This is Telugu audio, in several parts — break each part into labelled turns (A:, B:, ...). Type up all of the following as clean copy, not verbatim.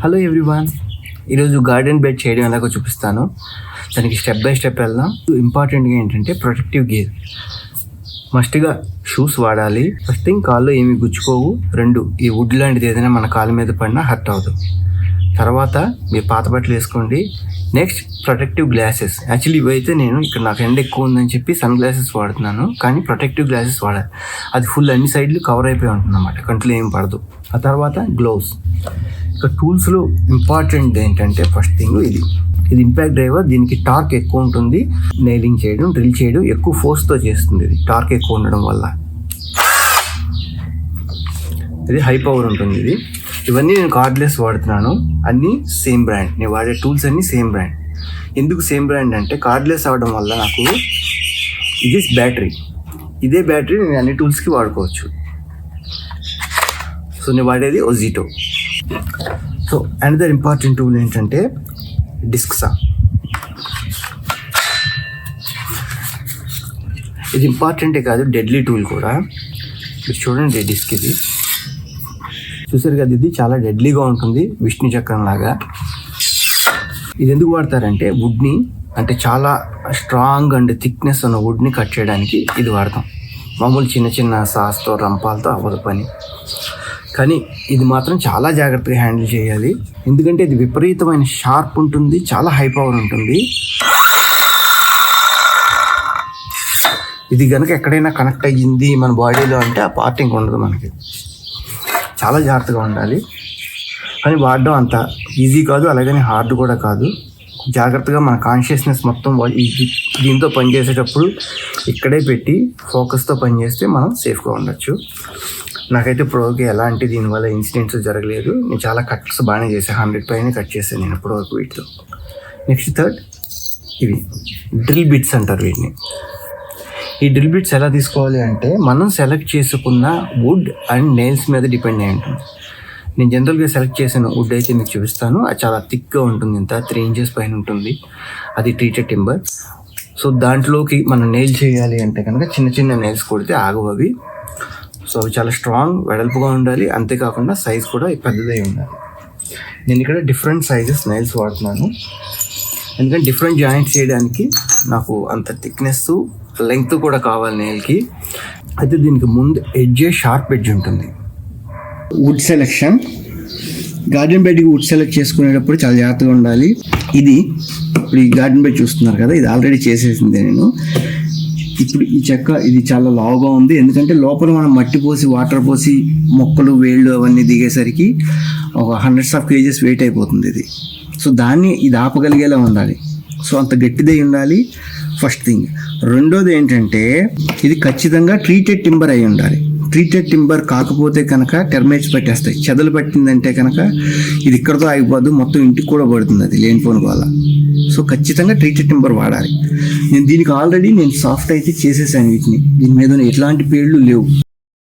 A: హలో ఎవ్రీవన్, ఈరోజు గార్డెన్ బెడ్ చేయడం ఎలాగో చూపిస్తాను. దానికి స్టెప్ బై స్టెప్ వెళ్దాం. ఇంపార్టెంట్గా ఏంటంటే ప్రొటెక్టివ్ గేర్ మస్ట్గా షూస్ వాడాలి. ఫస్ట్ థింగ్, కాళ్ళు ఏమి గుచ్చుకోవు. 2, ఈ వుడ్ లాంటిది ఏదైనా మన కాళ్ళ మీద పడినా హర్ట్ అవ్వదు. తర్వాత మీరు పాత బట్టలు వేసుకోండి. Next protective glasses. యాక్చువల్లీ ఇవైతే నేను ఇక్కడ నాకు ఎండ ఎక్కువ ఉందని చెప్పి సన్ గ్లాసెస్ వాడుతున్నాను, కానీ ప్రొటెక్టివ్ గ్లాసెస్ వాడాలి. అది ఫుల్ అన్ని సైడ్లు కవర్ అయిపోయి ఉంటుంది అన్నమాట, కంట్లో ఏం పడదు. ఆ తర్వాత గ్లోవ్స్. ఇక టూల్స్లో ఇంపార్టెంట్ ఏంటంటే ఫస్ట్ థింగ్ ఇది ఇంపాక్ట్ డ్రైవర్. దీనికి టార్క్ ఎక్కువ ఉంటుంది. నైలింగ్ చేయడం, డ్రిల్ చేయడం ఎక్కువ ఫోర్స్తో చేస్తుంది. ఇది టార్క్ ఎక్కువ ఉండడం వల్ల ఇది హై పవర్ ఉంటుంది. ఇవన్నీ నేను కార్డ్లెస్ వాడుతున్నాను, అన్నీ సేమ్ బ్రాండ్. నేను వాడే టూల్స్ అన్నీ సేమ్ బ్రాండ్. ఎందుకు సేమ్ బ్రాండ్ అంటే కార్డ్లెస్ అవ్వడం వల్ల నాకు ఇది బ్యాటరీ, ఇదే బ్యాటరీ నేను అన్ని టూల్స్కి వాడుకోవచ్చు. సో నేను వాడేది ఒజిటో. సో అనదర్ ఇంపార్టెంట్ టూల్ ఏంటంటే డిస్క్ సా. ఇది ఇంపార్టెంటే కాదు, డెడ్లీ టూల్ కూడా. మీరు చూడండి, డిస్క్ ఇది చూసారు కదా, ఇది చాలా డెడ్లీగా ఉంటుంది, విష్ణు చక్రం లాగా. ఇది ఎందుకు వాడతారంటే వుడ్ని, అంటే చాలా స్ట్రాంగ్ అండ్ థిక్నెస్ ఉన్న వుడ్ని కట్ చేయడానికి ఇది వాడతాం. మామూలు చిన్న చిన్న సాస్తో రంపాలతో అవ్వదు పని. కానీ ఇది మాత్రం చాలా జాగ్రత్తగా హ్యాండిల్ చేయాలి, ఎందుకంటే ఇది విపరీతమైన షార్ప్ ఉంటుంది, చాలా హై పవర్ ఉంటుంది. ఇది కనుక ఎక్కడైనా కనెక్ట్ అయ్యింది మన బాడీలో అంటే ఆ పార్ట్ ఇంక ఉండదు మనకి. చాలా జాగ్రత్తగా ఉండాలి. కానీ వాడడం అంత ఈజీ కాదు, అలాగని హార్డ్ కూడా కాదు. జాగ్రత్తగా మన కాన్షియస్నెస్ మొత్తం దీంతో పనిచేసేటప్పుడు ఇక్కడే పెట్టి ఫోకస్తో పనిచేస్తే మనం సేఫ్గా ఉండొచ్చు. నాకైతే ఇప్పటివరకు ఎలాంటి దీనివల్ల ఇన్సిడెంట్స్ జరగలేదు. నేను చాలా కట్స్ బాగానే చేశాను, 100 పైన కట్ చేశాను నేను ఇప్పటివరకు వీటితో. నెక్స్ట్ థర్డ్, ఇవి డ్రిల్ బిట్స్ అంటారు వీటిని. ఈ డ్రిల్ బిట్స్ ఎలా తీసుకోవాలి అంటే మనం సెలెక్ట్ చేసుకున్న వుడ్ అండ్ నెయిల్స్ మీద డిపెండ్ అయి ఉంటుంది. నేను జనరల్గా సెలెక్ట్ చేసిన వుడ్ అయితే మీకు చూపిస్తాను. అది చాలా థిక్గా ఉంటుంది, ఇంత 3 ఇంచెస్ పైన ఉంటుంది. అది ట్రీటెడ్ టింబర్. సో దాంట్లోకి మనం నెయిల్ చేయాలి అంటే కనుక చిన్న చిన్న నెయిల్స్ కొడితే ఆగవు అవి. సో అవి చాలా స్ట్రాంగ్, వెడల్పుగా ఉండాలి. అంతేకాకుండా సైజ్ కూడా పెద్దదై ఉండాలి. నేను ఇక్కడ డిఫరెంట్ సైజెస్ నెయిల్స్ వాడుతున్నాను, ఎందుకంటే డిఫరెంట్ జాయింట్స్ చేయడానికి నాకు అంత థిక్నెస్, లెంగ్త్ కూడా కావాలి నెయిల్కి. అయితే దీనికి ముందు షార్ప్ ఎడ్జ్ ఉంటుంది. వుడ్ సెలెక్షన్, గార్డెన్ బెడ్కి వుడ్ సెలెక్ట్ చేసుకునేటప్పుడు చాలా జాగ్రత్తగా ఉండాలి. ఇప్పుడు ఈ గార్డెన్ బెడ్ చూస్తున్నారు కదా, ఇది ఆల్రెడీ చేసేసింది నేను. ఇప్పుడు ఈ చెక్క ఇది చాలా లావుగా ఉంది, ఎందుకంటే లోపల మనం మట్టి పోసి వాటర్ పోసి మొక్కలు వేళ్ళు అవన్నీ దిగేసరికి ఒక 100s of kgs వెయిట్ అయిపోతుంది ఇది. సో ఇది ఆపగలిగేలా ఉండాలి. సో అంత గట్టిదై ఉండాలి ఫస్ట్ థింగ్. రెండోది ఏంటంటే ఇది ఖచ్చితంగా ట్రీటెడ్ టింబర్ అయి ఉండాలి. ట్రీటెడ్ టింబర్ కాకపోతే కనుక టెర్మైట్స్ పట్టేస్తాయి. చెదలు పట్టిందంటే కనుక ఇది ఇక్కడతో ఆగిపోద్దు, మొత్తం ఇంటికి కూడా పడుతుంది అది లేనిపోని వల్ల. సో ఖచ్చితంగా ట్రీటెడ్ టింబర్ వాడాలి. నేను దీనికి ఆల్రెడీ సాఫ్ట్ అయితే చేసేసాను వీటిని, దీని మీద ఎట్లాంటి పేర్లు లేవు.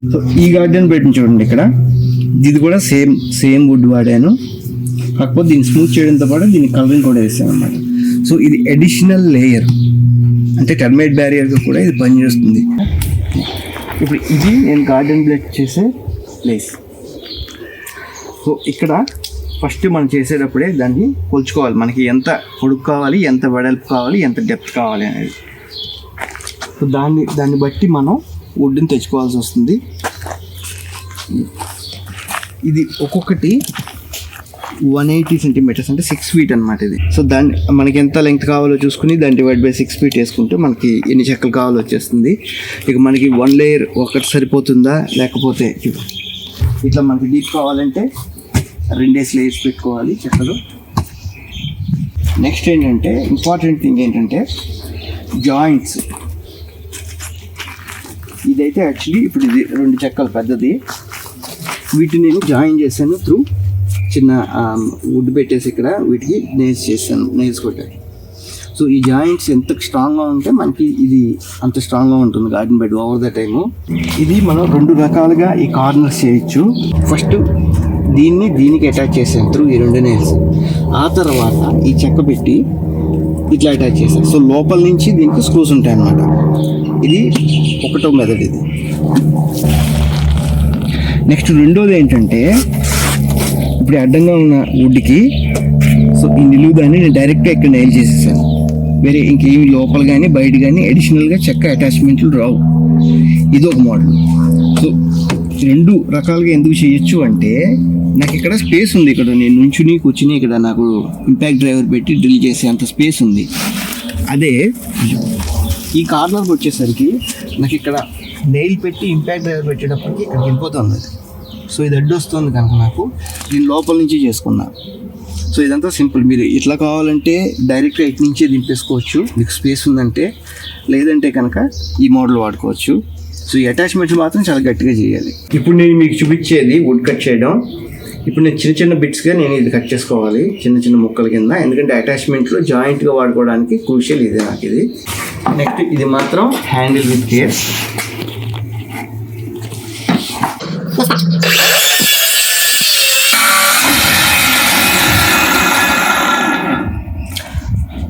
A: సో ఈ గార్డెన్ బెడ్ని చూడండి, ఇక్కడ ఇది కూడా సేమ్ వుడ్ వాడాను, కాకపోతే దీన్ని స్మూత్ చేయడంతో పాటు దీన్ని కలరింగ్ కూడా వేసాను అన్నమాట. సో ఇది అడిషనల్ లేయర్, అంటే టెర్మైట్ బ్యారియర్గా కూడా ఇది పనిచేస్తుంది. ఇప్పుడు ఇది నేను గార్డెన్ బెడ్ చేసే ప్లేస్. సో ఇక్కడ ఫస్ట్ మనం చేసేటప్పుడే దాన్ని కొలుచుకోవాలి, మనకి ఎంత పొడుగు కావాలి, ఎంత వెడల్పు కావాలి, ఎంత డెప్త్ కావాలి అనేది. సో దాన్ని బట్టి మనం వుడ్ని తెచ్చుకోవాల్సి వస్తుంది. ఇది ఒక్కొక్కటి 180 centimeters, అంటే 6 feet అనమాట ఇది. సో మనకి ఎంత లెంగ్త్ కావాలో చూసుకుని దాన్ని డివైడ్ బై 6 feet వేసుకుంటే మనకి ఎన్ని చెక్కలు కావాలో వచ్చేస్తుంది. ఇక మనకి 1 layer ఒకటి సరిపోతుందా, లేకపోతే ఇట్లా మనకి డీప్ కావాలంటే 2 layers పెట్టుకోవాలి చెక్కలు. నెక్స్ట్ ఏంటంటే ఇంపార్టెంట్ థింగ్ ఏంటంటే జాయింట్స్. ఇదైతే యాక్చువల్లీ ఇప్పుడు ఇది 2 చెక్కలు పెద్దది, వీటిని నేను జాయిన్ చేశాను త్రూ చిన్న వుడ్ పెట్టేసి ఇక్కడ వీటికి నెయిల్స్ కొట్టాను. సో ఈ జాయింట్స్ ఎంత స్ట్రాంగ్గా ఉంటే మనకి ఇది అంత స్ట్రాంగ్గా ఉంటుంది garden bed over the time. ఇది మనం 2 రకాలుగా ఈ కార్నర్స్ చేయొచ్చు. ఫస్ట్ దీనికి అటాచ్ చేసాను త్రూ ఈ 2 నెయిల్స్. ఆ తర్వాత ఈ చెక్క పెట్టి ఇట్లా అటాచ్ చేశాను. సో లోపల నుంచి దీనికి స్క్రూస్ ఉంటాయి అన్నమాట. ఇది ఒకటో మెథడ్ ఇది. నెక్స్ట్ రెండోది ఏంటంటే ఇప్పుడు అడ్డంగా ఉన్న వుడ్కి సో ఈ నిలువుదాన్ని నేను డైరెక్ట్గా ఇక్కడ నైల్ చేసేసాను. వేరే ఇంకేమి లోపల కానీ బయట కానీ అడిషనల్గా చెక్క అటాచ్మెంట్లు రావు. ఇది ఒక మోడల్. సో రెండు రకాలుగా ఎందుకు చేయొచ్చు అంటే నాకు ఇక్కడ స్పేస్ ఉంది. ఇక్కడ నేను నుంచుని కూర్చుని ఇక్కడ నాకు ఇంపాక్ట్ డ్రైవర్ పెట్టి డ్రిల్ చేసే అంత స్పేస్ ఉంది. అదే ఈ కార్నర్కి వచ్చేసరికి నాకు ఇక్కడ నెయిల్ పెట్టి ఇంపాక్ట్ డ్రైవర్ పెట్టేటప్పటికి ఇక్కడ వెళ్ళిపోతుంది. సో ఇది అడ్డు వస్తుంది కనుక నాకు నేను లోపల నుంచి చేసుకున్నా. సో ఇదంతా సింపుల్. మీరు ఇట్లా కావాలంటే డైరెక్ట్గా ఇటు నుంచే దింపేసుకోవచ్చు మీకు స్పేస్ ఉందంటే, లేదంటే కనుక ఈ మోడల్ వాడుకోవచ్చు. సో ఈ అటాచ్మెంట్స్ మాత్రం చాలా గట్టిగా చేయాలి. ఇప్పుడు నేను మీకు చూపించేది వుడ్ కట్ చేయడం. ఇప్పుడు నేను చిన్న చిన్న బిట్స్గా నేను ఇది కట్ చేసుకోవాలి, చిన్న చిన్న ముక్కల కింద. ఎందుకంటే అటాచ్మెంట్లో జాయింట్గా వాడుకోవడానికి క్రూషియల్ ఇది నాకు. ఇది నెక్స్ట్ ఇది మాత్రం హ్యాండిల్ విత్ కేర్.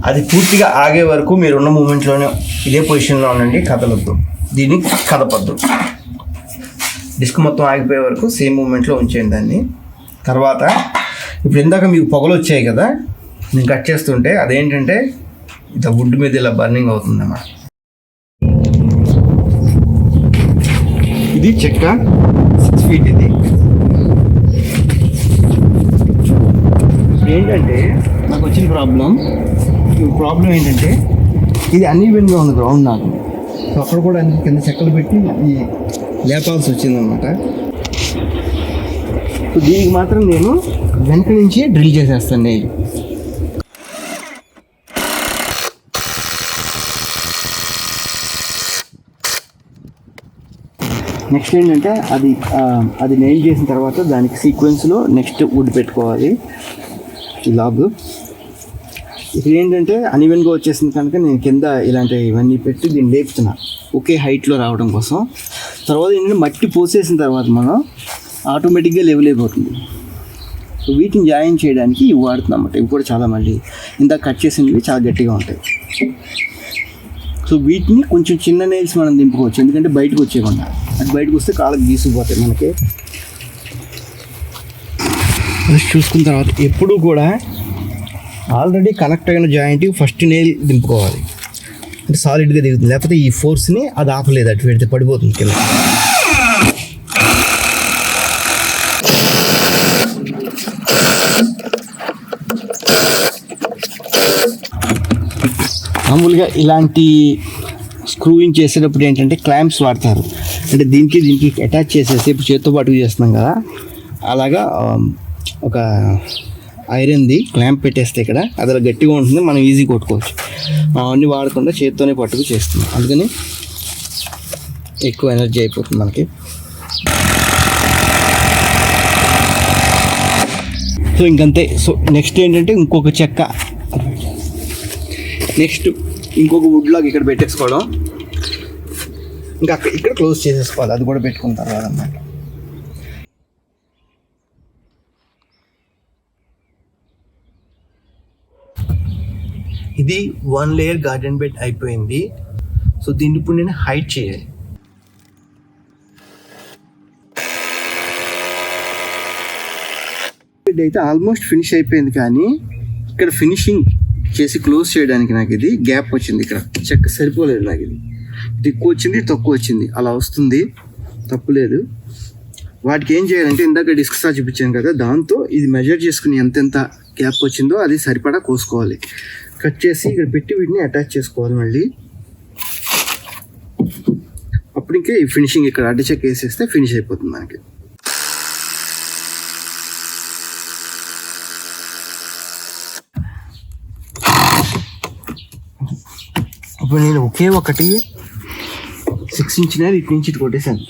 A: అది పూర్తిగా ఆగే వరకు మీరున్న మూమెంట్లోనే ఇదే పొజిషన్లో ఉండండి, కదలొద్దు, దీన్ని కదపద్దు. డిస్క్ మొత్తం ఆగిపోయే వరకు సేమ్ మూమెంట్లో ఉంచేయండి దాన్ని. తర్వాత ఇప్పుడు ఇందాక మీకు పొగలు వచ్చాయి కదా నేను కట్ చేస్తుంటే, అదేంటంటే ఇట్లా వుడ్ మీద ఇలా బర్నింగ్ అవుతుంది అన్నమాట. ఇది చెక్క 6 feet. ఇది ఏంటంటే నాకు వచ్చిన ప్రాబ్లం ఏంటంటే ఇది అన్ఈవెన్గా ఉంది గ్రౌండ్ నాకు. సో అక్కడ కూడా అన్ని కింద చెక్కలు పెట్టి ఈ లేపాల్సి వచ్చిందనమాట. సో దీనికి మాత్రం నేను వెనక నుంచి డ్రిల్ చేసేస్తాను నేను. నెక్స్ట్ ఏంటంటే అది నెయిల్ చేసిన తర్వాత దానికి సీక్వెన్స్లో నెక్స్ట్ వుడ్ పెట్టుకోవాలి. ఈ లాగ్ ఇది ఏంటంటే అన్ఈవెన్గా వచ్చేసింది కనుక నేను కింద ఇవన్నీ పెట్టి దీన్ని లేపుతున్నా ఒకే హైట్లో రావడం కోసం. తర్వాత ఏంటంటే మట్టి పోసేసిన తర్వాత మనం ఆటోమేటిక్గా లెవెల్ అయిపోతుంది. సో వీటిని జాయిన్ చేయడానికి ఇవి వాడుతున్నాం అన్నమాట. ఇవి కూడా చాలా మళ్ళీ ఇందాక కట్ చేసినవి చాలా గట్టిగా ఉంటాయి. సో వీటిని కొంచెం చిన్న నెయిల్స్ మనం దింపుకోవచ్చు, ఎందుకంటే బయటకు వచ్చేయకుండా. అది బయటకు వస్తే కాళ్ళకి గీసుకుపోతాయి మనకి. చూసుకున్న తర్వాత ఎప్పుడూ కూడా ఆల్రెడీ కనెక్ట్ అయిన జాయింట్కి ఫస్ట్ నెయిల్ దింపుకోవాలి, అంటే సాలిడ్గా దిగుతుంది. లేకపోతే ఈ ఫోర్స్ని అది ఆపలేదు, అటు పెడితే పడిపోతుంది కింద. మామూలుగా ఇలాంటి స్క్రూయింగ్ చేసేటప్పుడు ఏంటంటే క్లాంప్స్ వాడతారు. అంటే దీనికి అటాచ్ చేసేసి ఇప్పుడు చేత్తో పాటు చేస్తున్నాం కదా, అలాగా ఒక ఐరన్ది క్లాంప్ పెట్టేస్తే ఇక్కడ అది అలా గట్టిగా ఉంటుంది, మనం ఈజీ కొట్టుకోవచ్చు. అవన్నీ వాడకుండా చేత్తోనే పట్టుకు చేస్తున్నాం, అందుకని ఎక్కువ ఎనర్జీ అయిపోతుంది మనకి. సో ఇంకంతే. సో నెక్స్ట్ ఏంటంటే ఇంకొక చెక్క, నెక్స్ట్ ఇంకొక వుడ్ లాగా ఇక్కడ పెట్టేసుకోవడం, ఇంకా ఇక్కడ క్లోజ్ చేసేసుకోవాలి. అది కూడా పెట్టుకున్న తర్వాత అన్నమాట. ఇది 1 layer గార్డెన్ బెడ్ అయిపోయింది. సో దీన్ని ఇప్పుడు నేను హైట్ చేయాలి. బెడ్ అయితే ఆల్మోస్ట్ ఫినిష్ అయిపోయింది, కానీ ఇక్కడ ఫినిషింగ్ చేసి క్లోజ్ చేయడానికి నాకు ఇది గ్యాప్ వచ్చింది. ఇక్కడ చెక్క సరిపోలేదు నాకు. ఇది ఎక్కువ వచ్చింది, తక్కువ వచ్చింది, అలా వస్తుంది, తప్పులేదు. వాటికి ఏం చేయాలంటే ఇందాక డిస్క్ సా చూపించాను కదా, దాంతో ఇది మెజర్ చేసుకుని ఎంతెంత గ్యాప్ వచ్చిందో అది సరిపడా కోసుకోవాలి. కట్ చేసి ఇక్కడ పెట్టి వీటిని అటాచ్ చేసుకోవాలి మళ్ళీ. అప్పుడు ఇంకే ఈ ఫినిషింగ్ ఇక్కడ అడ్డ చెక్క వేసేస్తే ఫినిష్ అయిపోతుంది మనకి. ఇప్పుడు నేను ఒకే ఒకటి 6 inch ఇటు నుంచి ఇటు కొట్టేసాను.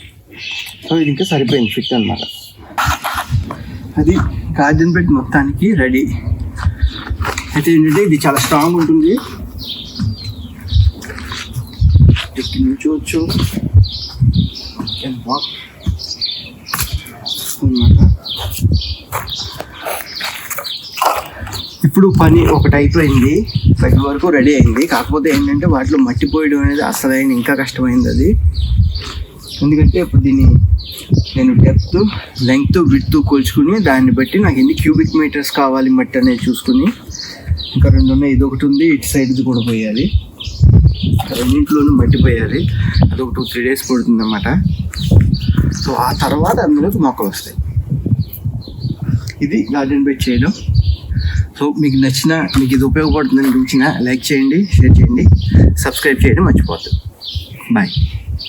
A: సో ఇది ఇంకా సరిపోయింది, ఫిట్ అన్నమాట. అది గార్డెన్ బెడ్ మొత్తానికి రెడీ. అయితే ఏంటంటే ఇది చాలా స్ట్రాంగ్ ఉంటుంది, నుంచోవచ్చు అన్నమాట. ఇప్పుడు పని ఒకటి అయిపోయింది, సగం వరకు రెడీ అయింది. కాకపోతే ఏంటంటే వాటిలో మట్టి పోయడం అనేది అసలైన ఇంకా కష్టమైంది అది. ఎందుకంటే ఇప్పుడు దీన్ని నేను డెప్త్, లెంగ్త్, విడ్త్ కొలుచుకుని దాన్ని బట్టి నాకు ఎన్ని క్యూబిక్ మీటర్స్ కావాలి మట్టి అనేది చూసుకుని, ఇంకా 2 ఉన్నాయి, ఇదొకటి ఉంది, ఇటు సైడ్ది కూడా పోయాలి, రెండింటిలోనూ మట్టి పోయాలి. అదొక 2-3 days పడుతుంది అన్నమాట. సో ఆ తర్వాత అందులోకి మొక్కలు వస్తాయి. ఇది గార్డెన్ బెడ్ చేయడం. సో మీకు ఇది ఉపయోగపడుతుందని చూసిన లైక్ చేయండి, షేర్ చేయండి, సబ్స్క్రైబ్ చేయడం మర్చిపోతుంది. బాయ్.